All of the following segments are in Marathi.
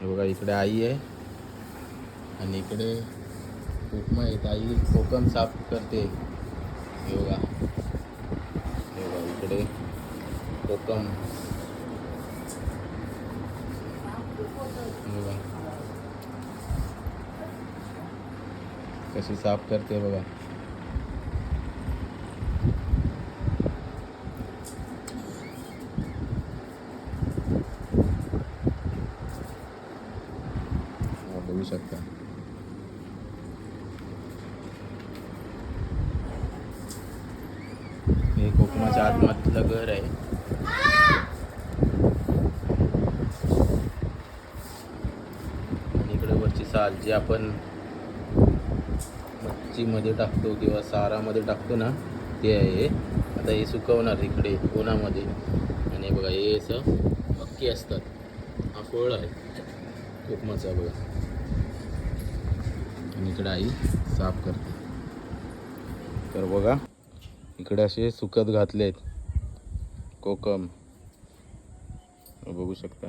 हे बघा इकडे आई आहे आणि इकडे कोकम आहेत. आई कोकम साफ करते. हे बघा, हे बघा इकडे कोकम. हे बघा कशी साफ करते बघा. बघू शकता. हे कोकमाच्या आतमधलं घर आहे. आणि इकडे वरची साल जी आपण मच्छीमध्ये टाकतो किंवा सारामध्ये टाकतो ना, ते आहे. आता हे सुकवणार इकडे उन्हामध्ये. आणि बघा हे असं मक्की असतात. हा फळ आहे कोकमाचा बघा. आणि इकडे आई साफ करते. तर बघा इकडे असे सुकत घातले आहेत कोकम, बघू शकता.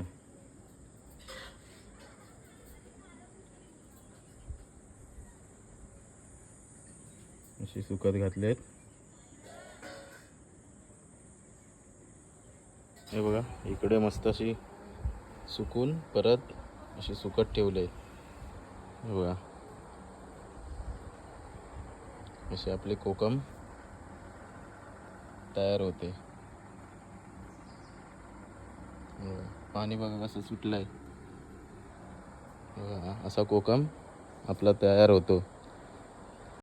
असे सुकत घातले आहेत. हे बघा इकडे मस्त अशी सुकून परत अशी सुकत ठेवले. हे बघा असे आपले कोकम तयार होते. पाणी बघा कसं सुटलंय. बघा असा कोकम आपला तयार होतो.